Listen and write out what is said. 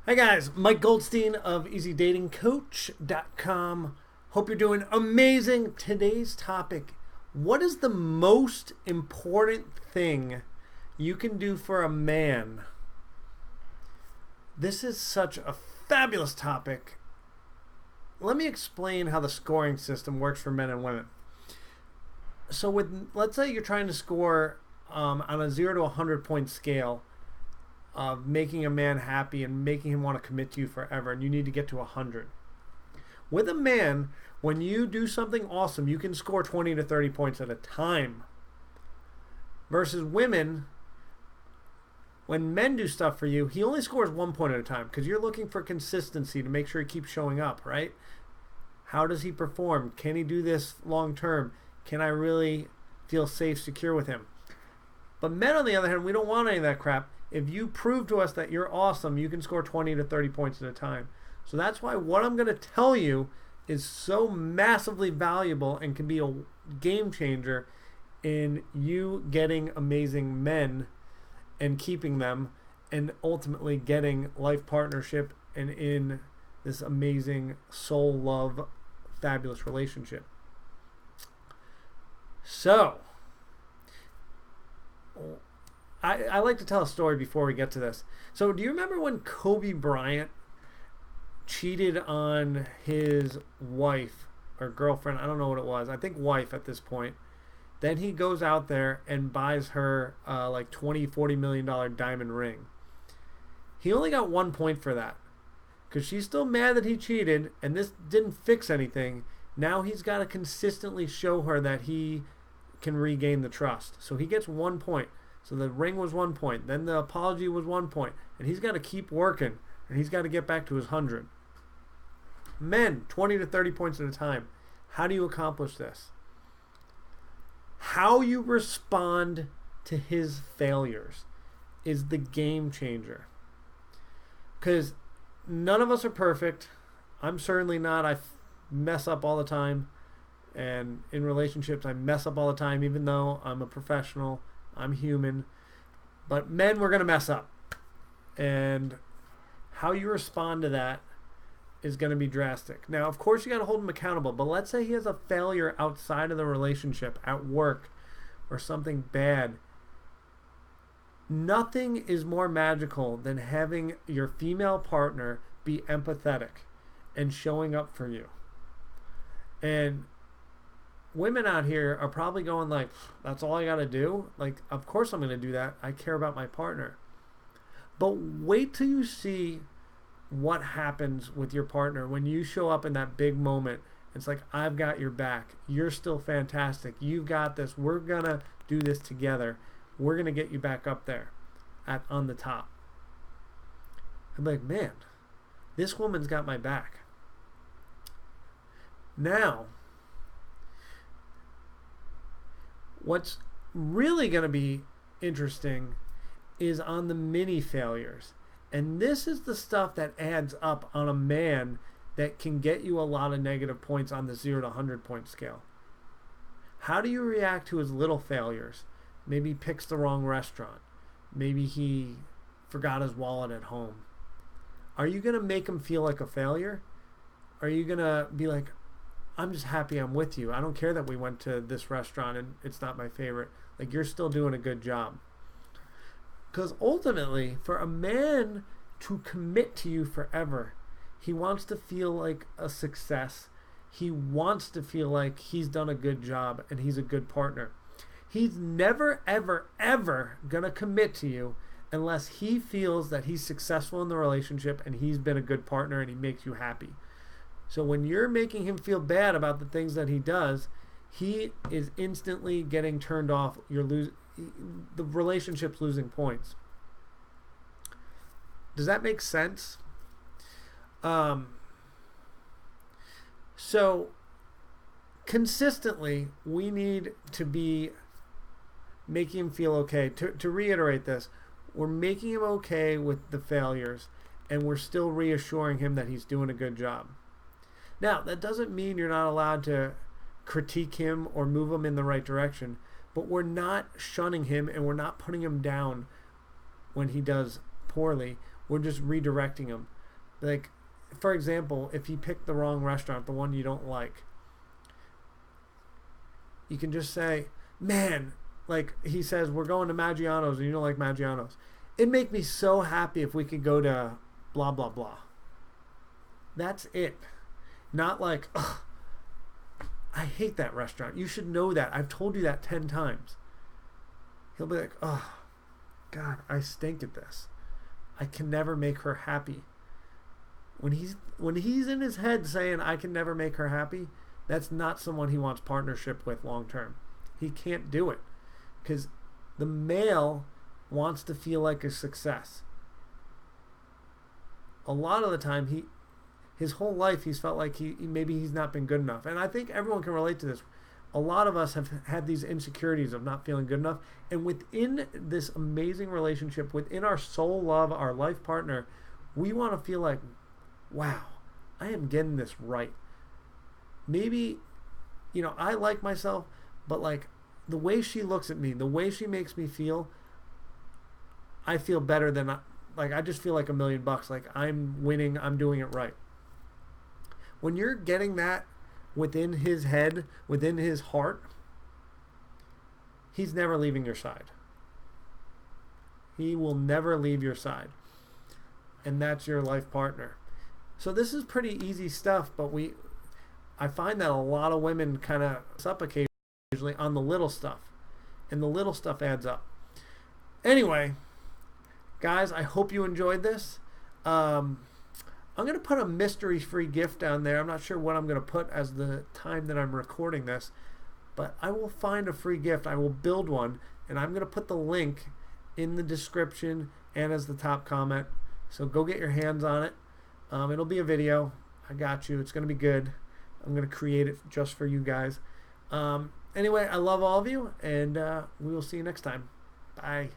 Hi guys, Mike Goldstein of EasyDatingCoach.com. Hope you're doing amazing. Today's topic, what is the most important thing you can do for a man? This is such a fabulous topic. Let me explain how the scoring system works for men and women. So let's say you're trying to score on a 0 to 100 point scale of making a man happy and making him want to commit to you forever, and you need to get to 100. With a man, when you do something awesome, you can score 20 to 30 points at a time. Versus women, when men do stuff for you, he only scores 1 point at a time because you're looking for consistency to make sure he keeps showing up, right? How does he perform? Can he do this long term? Can I really feel safe, secure with him? But men, on the other hand, we don't want any of that crap. If you prove to us that you're awesome, you can score 20 to 30 points at a time. So that's why what I'm going to tell you is so massively valuable and can be a game changer in you getting amazing men and keeping them and ultimately getting life partnership and in this amazing soul love fabulous relationship. So I like to tell a story before we get to this. So do you remember when Kobe Bryant cheated on his wife or girlfriend? I don't know what it was. I think wife at this point. Then he goes out there and buys her like $20-40 million diamond ring. He only got 1 point for that because she's still mad that he cheated, and this didn't fix anything. Now he's got to consistently show her that he can regain the trust. So he gets 1 point. So the ring was 1 point. Then the apology was 1 point. And he's got to keep working. And he's got to get back to his 100. Men, 20 to 30 points at a time. How do you accomplish this? How you respond to his failures is the game changer. Because none of us are perfect. I'm certainly not. I mess up all the time. And in relationships, I mess up all the time, even though I'm a professional. I'm human. But men, we're going to mess up. And how you respond to that is going to be drastic. Now, of course, you got to hold him accountable. But let's say he has a failure outside of the relationship, at work, or something bad. Nothing is more magical than having your female partner be empathetic and showing up for you. And women out here are probably going like, that's all I got to do? Like, of course I'm going to do that. I care about my partner. But wait till you see what happens with your partner when you show up in that big moment. It's like, I've got your back. You're still fantastic. You've got this. We're going to do this together. We're going to get you back up there on the top. I'm like, man, this woman's got my back. Now, what's really going to be interesting is on the mini failures. And this is the stuff that adds up on a man that can get you a lot of negative points on the 0 to 100 point scale. How do you react to his little failures? Maybe he picks the wrong restaurant. Maybe he forgot his wallet at home. Are you going to make him feel like a failure? Are you going to be like, I'm just happy I'm with you. I don't care that we went to this restaurant and it's not my favorite. Like, you're still doing a good job. Because ultimately, for a man to commit to you forever, he wants to feel like a success. He wants to feel like he's done a good job and he's a good partner. He's never, ever, ever going to commit to you unless he feels that he's successful in the relationship and he's been a good partner and he makes you happy. So when you're making him feel bad about the things that he does, he is instantly getting turned off. The relationship's losing points. Does that make sense? So consistently, we need to be making him feel okay. To reiterate this, we're making him okay with the failures, and we're still reassuring him that he's doing a good job. Now, that doesn't mean you're not allowed to critique him or move him in the right direction, but we're not shunning him and we're not putting him down when he does poorly. We're just redirecting him. Like, for example, if you pick the wrong restaurant, the one you don't like, you can just say, man, like he says, we're going to Maggiano's and you don't like Maggiano's. It'd make me so happy if we could go to blah, blah, blah. That's it. Not like, ugh, I hate that restaurant. You should know that. I've told you that 10 times. He'll be like, oh, God, I stink at this. I can never make her happy. When he's in his head saying, I can never make her happy, that's not someone he wants partnership with long term. He can't do it. Because the male wants to feel like a success. A lot of the time, his whole life he's felt like maybe he's not been good enough. And I think everyone can relate to this. A lot of us have had these insecurities of not feeling good enough. And within this amazing relationship, within our soul love, our life partner, we want to feel like, wow, I am getting this right. Maybe, I like myself, but like the way she looks at me, the way she makes me feel, I feel better than, I just feel like $1 million. Like I'm winning, I'm doing it right. When you're getting that within his head, within his heart, he's never leaving your side. He will never leave your side. And that's your life partner. So this is pretty easy stuff, but I find that a lot of women kind of up occasionally on the little stuff. And the little stuff adds up. Anyway, guys, I hope you enjoyed this. I'm going to put a mystery free gift down there. I'm not sure what I'm going to put as the time that I'm recording this, but I will find a free gift. I will build one, and I'm going to put the link in the description and as the top comment. So go get your hands on it. It'll be a video. I got you. It's going to be good. I'm going to create it just for you guys. Anyway, I love all of you, and we will see you next time. Bye.